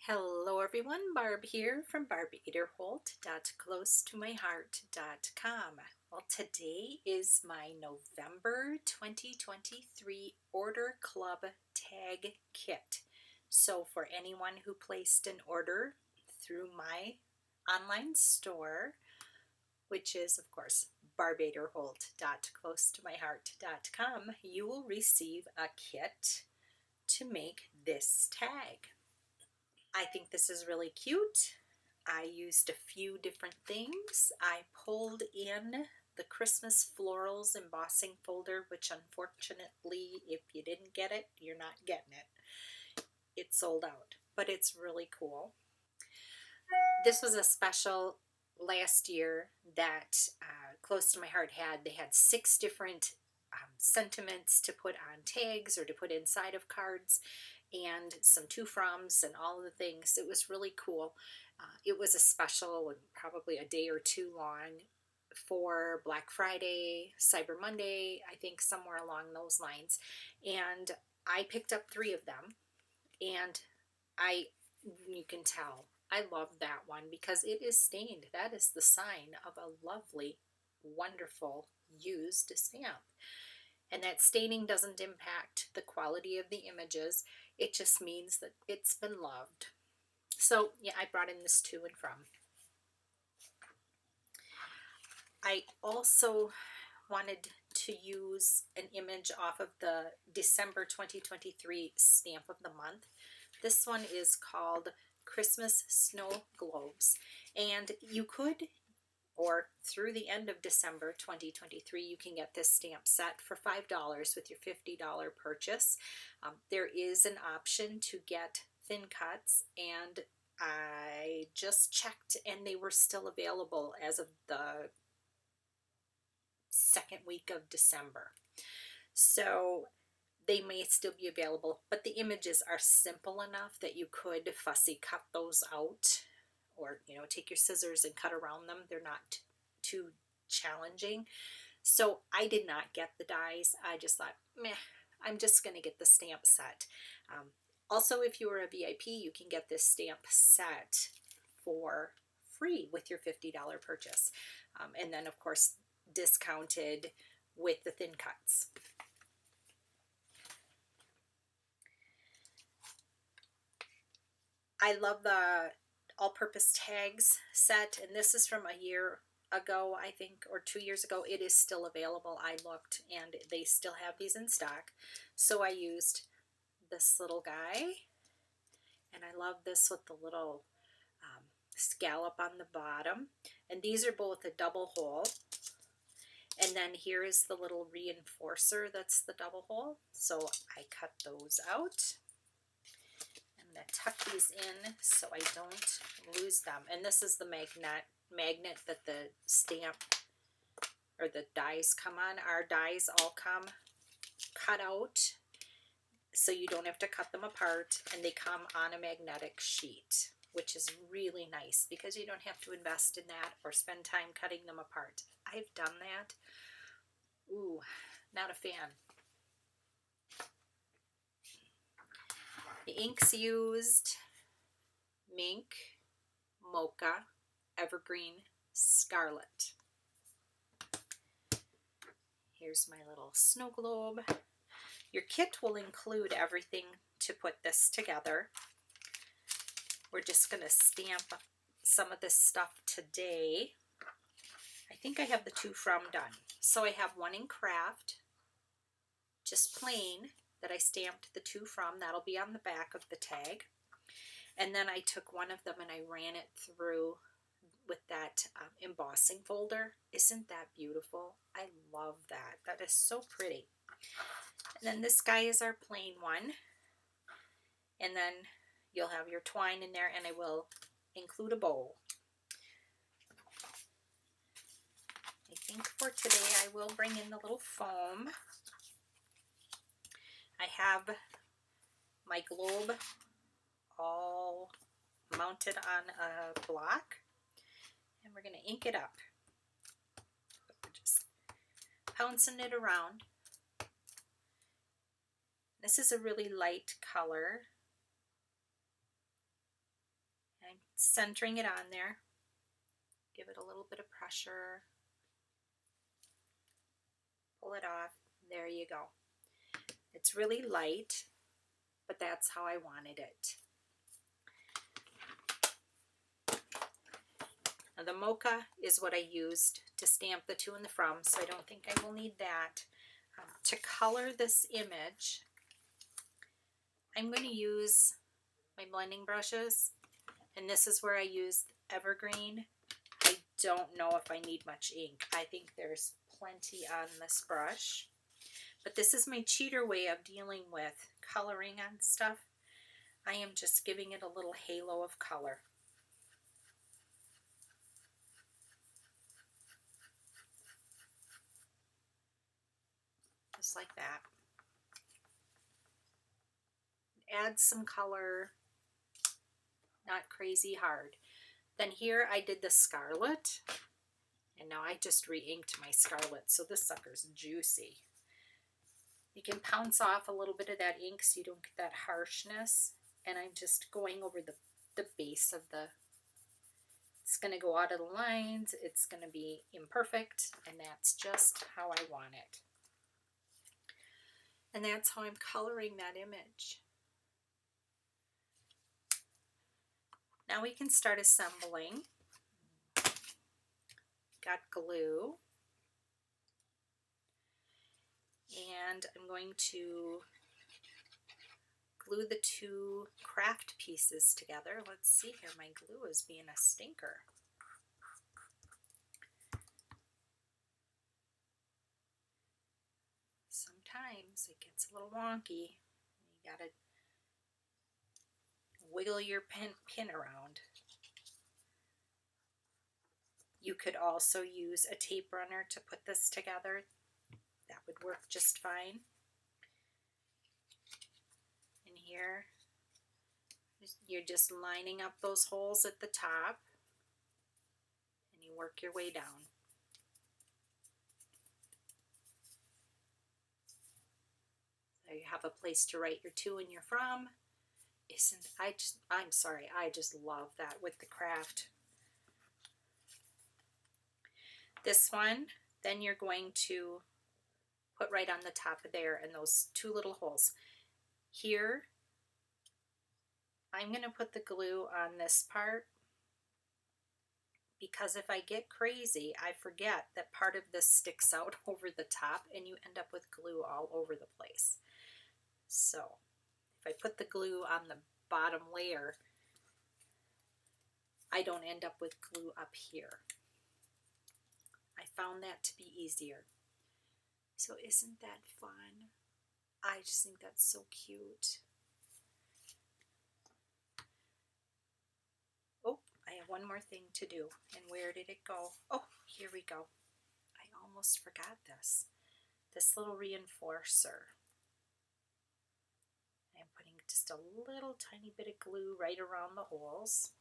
Hello everyone, Barb here from barbaderholt.closetomyheart.com. Well, today is my November 2023 Order Club Tag Kit. So for anyone who placed an order through my online store, which is of course barbaderholt.closetomyheart.com, you will receive a kit to make this tag. I think this is really cute. I used a few different things. I pulled in the Christmas Florals embossing folder, which unfortunately, if you didn't get it, you're not getting it. It's sold out, but it's really cool. This was a special last year that Close to My Heart had. They had 6 different sentiments to put on tags or to put inside of cards, and some to froms and all of the things. It was really cool. It was a special and probably a day or two long for Black Friday, Cyber Monday, I think somewhere along those lines. And I picked up 3 of them, and you can tell I love that one because it is stained. That is the sign of a lovely, wonderful used stamp. And that staining doesn't impact the quality of the images. It just means that it's been loved. So yeah, I brought in this to and from. I also wanted to use an image off of the December 2023 Stamp of the Month. This one is called Christmas Snow Globes, and you could, or through the end of December 2023, you can get this stamp set for $5 with your $50 purchase. There is an option to get thin cuts, and I just checked and they were still available as of the second week of December. So they may still be available, but the images are simple enough that you could fussy cut those out, or take your scissors and cut around them. They're not too challenging. So I did not get the dies. I just thought, meh, I'm just going to get the stamp set. Also, if you are a VIP, you can get this stamp set for free with your $50 purchase. And then, of course, discounted with the thin cuts. I love the all-purpose tags set, and this is from a year ago, I think, or 2 years ago. It is still available. I looked and they still have these in stock. So I used this little guy, and I love this with the little scallop on the bottom. And these are both a double hole. And then here is the little reinforcer that's the double hole. So I cut those out. I'm going to tuck these in so I don't lose them. And this is the magnet that the stamp or the dies come on. Our dies all come cut out, so you don't have to cut them apart, and they come on a magnetic sheet, which is really nice because you don't have to invest in that or spend time cutting them apart. I've done that. Ooh, not a fan. The inks used: Mink, Mocha, Evergreen, Scarlet. Here's my little snow globe. Your kit will include everything to put this together. We're just going to stamp some of this stuff today. I think I have the to from done. So I have one in Kraft, just plain, that I stamped the to from. That'll be on the back of the tag. And then I took one of them and I ran it through with that embossing folder. Isn't that beautiful? I love that. That is so pretty. And then this guy is our plain one. And then you'll have your twine in there, and I will include a bowl. I think for today I will bring in the little foam. I have my globe all mounted on a block, and we're going to ink it up. We're just pouncing it around. This is a really light color. I'm centering it on there. Give it a little bit of pressure. Pull it off. There you go. It's really light, but that's how I wanted it. Now the Mocha is what I used to stamp the to and the from, so I don't think I will need that. To color this image, I'm going to use my blending brushes, and this is where I used Evergreen. I don't know if I need much ink. I think there's plenty on this brush, but this is my cheater way of dealing with coloring on stuff. I am just giving it a little halo of color. Just like that. Add some color, not crazy hard. Then here I did the Scarlet, and now I just re-inked my Scarlet, so this sucker's juicy. You can pounce off a little bit of that ink so you don't get that harshness, and I'm just going over the base of the, it's going to go out of the lines, it's going to be imperfect, and that's just how I want it. And that's how I'm coloring that image. Now we can start assembling. Got glue. And I'm going to glue the two Kraft pieces together. Let's see here, my glue is being a stinker. Sometimes it gets a little wonky. You gotta wiggle your pin around. You could also use a tape runner to put this together. That would work just fine. And here, you're just lining up those holes at the top, and you work your way down. So you have a place to write your to and your from. I'm sorry, I just love that with the Kraft. This one, then you're going to put right on the top of there in those two little holes. Here, I'm going to put the glue on this part, because if I get crazy, I forget that part of this sticks out over the top and you end up with glue all over the place. So if I put the glue on the bottom layer, I don't end up with glue up here. I found that to be easier. So isn't that fun? I just think that's so cute. Oh, I have one more thing to do. And where did it go? Oh, here we go. I almost forgot this. This little reinforcer. I'm putting just a little tiny bit of glue right around the holes.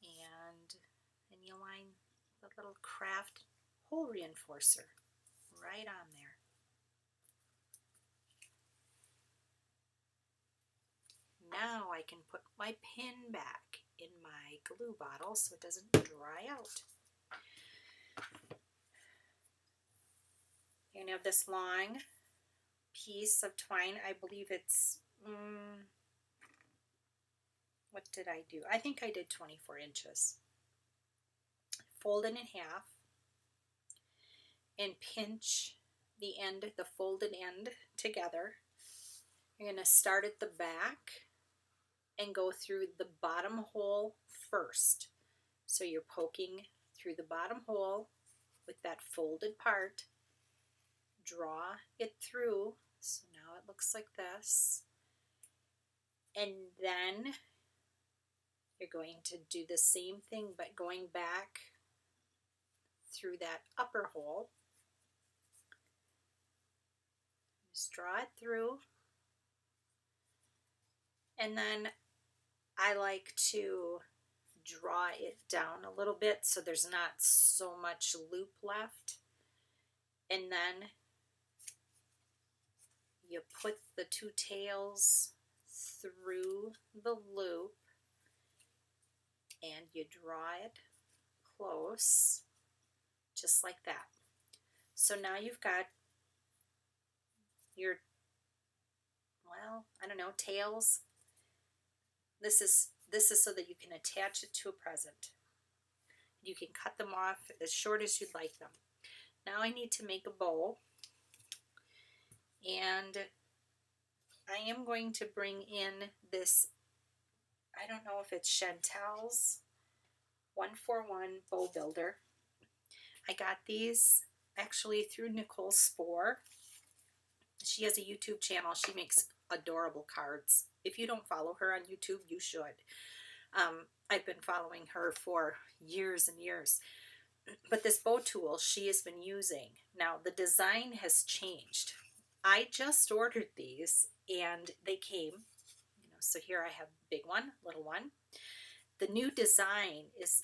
And then you line the little Kraft hole reinforcer right on there. Now I can put my pin back in my glue bottle so it doesn't dry out. You're going to have this long piece of twine. I believe it's, what did I do? I think I did 24 inches. Fold it in half and pinch the end, the folded end together. You're going to start at the back and go through the bottom hole first. So you're poking through the bottom hole with that folded part. Draw it through. So now it looks like this. And then you're going to do the same thing, but going back through that upper hole. Just draw it through. And then I like to draw it down a little bit so there's not so much loop left. And then you put the two tails through the loop and you draw it close, just like that. So now you've got your, well, I don't know, tails. This is so that you can attach it to a present. You can cut them off as short as you'd like them. Now I need to make a bow, and I am going to bring in this, I don't know if it's Chantel's 141 Bow Builder. I got these actually through Nichol Spohr. She has a YouTube channel. She makes adorable cards. If you don't follow her on YouTube, you should. I've been following her for years and years. But this bow tool she has been using. Now the design has changed. I just ordered these and they came. You know, so here I have big one, little one. The new design is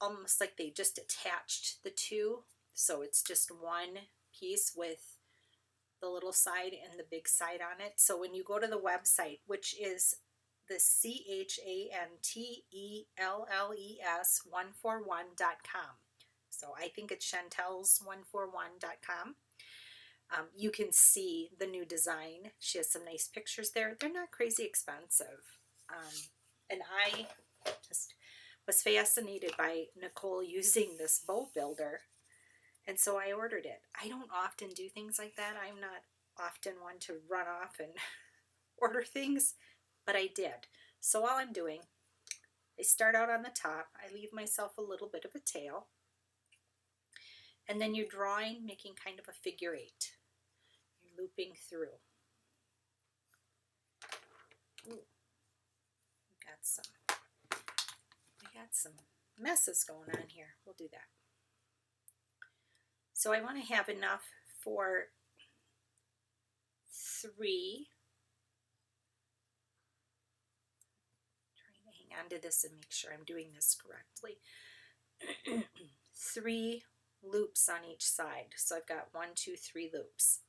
almost like they just attached the two. So it's just one piece with the little side and the big side on it. So when you go to the website, which is the ctmh 141.com. So I think it's Chantel's 141.com. You can see the new design. She has some nice pictures there. They're not crazy expensive. And I just was fascinated by Nichol using this bow builder. And so I ordered it. I don't often do things like that. I'm not often one to run off and order things, but I did. So all I'm doing, I start out on the top. I leave myself a little bit of a tail. And then you're drawing, making kind of a figure eight. You're looping through. Ooh, we got some messes going on here. We'll do that. So I want to have enough for 3. Trying to hang on to this and make sure I'm doing this correctly. 3 loops on each side. So I've got 1, 2, 3 loops.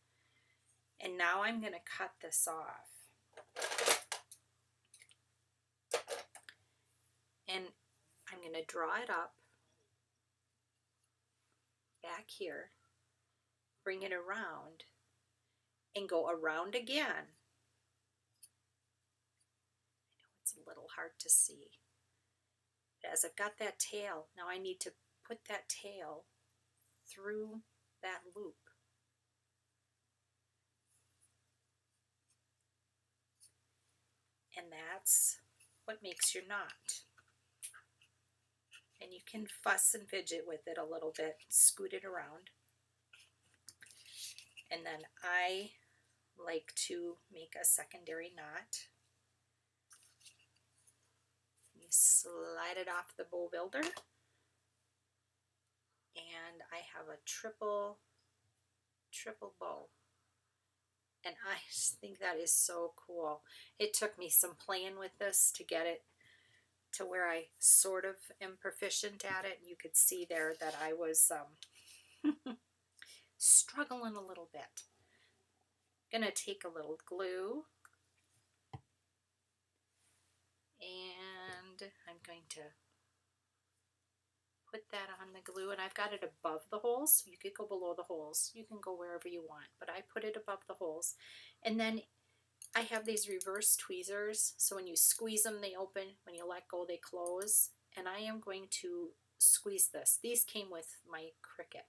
And now I'm going to cut this off. And I'm going to draw it up back here, bring it around, and go around again. I know it's a little hard to see. But as I've got that tail, now I need to put that tail through that loop. And that's what makes your knot. And you can fuss and fidget with it a little bit, scoot it around. And then I like to make a secondary knot. You slide it off the bow builder. And I have a triple bow. And I just think that is so cool. It took me some playing with this to get it to where I sort of am proficient at it. You could see there that I was struggling a little bit. Gonna take a little glue and I'm going to put that on the glue, and I've got it above the holes. You could go below the holes. You can go wherever you want, but I put it above the holes. And then I have these reverse tweezers, so when you squeeze them, they open. When you let go, they close. And I am going to squeeze this. These came with my Cricut.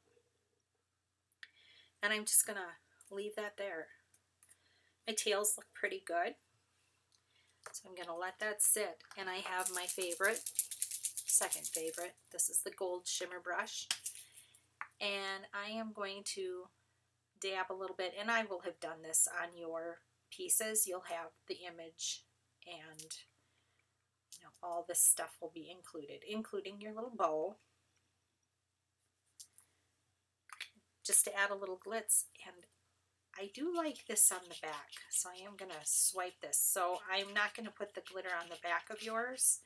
And I'm just going to leave that there. My tails look pretty good. So I'm going to let that sit. And I have my favorite, second favorite. This is the gold shimmer brush. And I am going to dab a little bit. And I will have done this on your pieces. You'll have the image and all this stuff will be included, including your little bow, just to add a little glitz. And I do like this on the back, so I am going to swipe this. So I'm not going to put the glitter on the back of yours.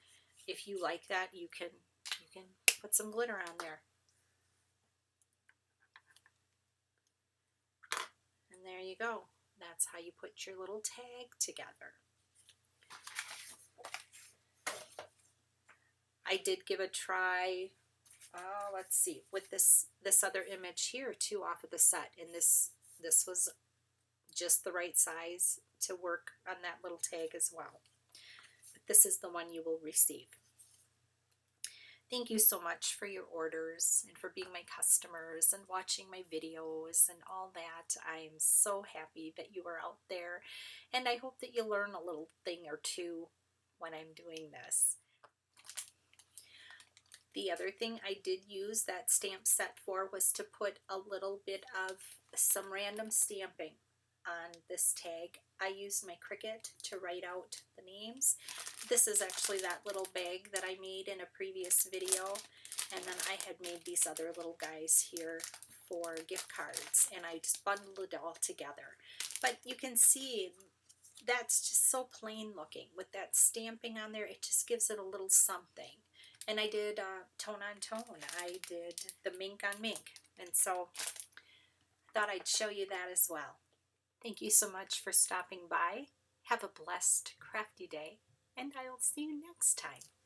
If you like that, you can put some glitter on there. And there you go. That's how you put your little tag together. I did give a try, let's see, with this other image here too off of the set, and this was just the right size to work on that little tag as well. But this is the one you will receive. Thank you so much for your orders and for being my customers and watching my videos and all that. I'm so happy that you are out there, and I hope that you learn a little thing or two when I'm doing this. The other thing I did use that stamp set for was to put a little bit of some random stamping on this tag. I used my Cricut to write out the names. This is actually that little bag that I made in a previous video, and then I had made these other little guys here for gift cards, and I just bundled it all together. But you can see that's just so plain looking with that stamping on there. It just gives it a little something. And I did tone on tone. I did the Mink on Mink, and so I thought I'd show you that as well. Thank you so much for stopping by. Have a blessed, crafty day, and I'll see you next time.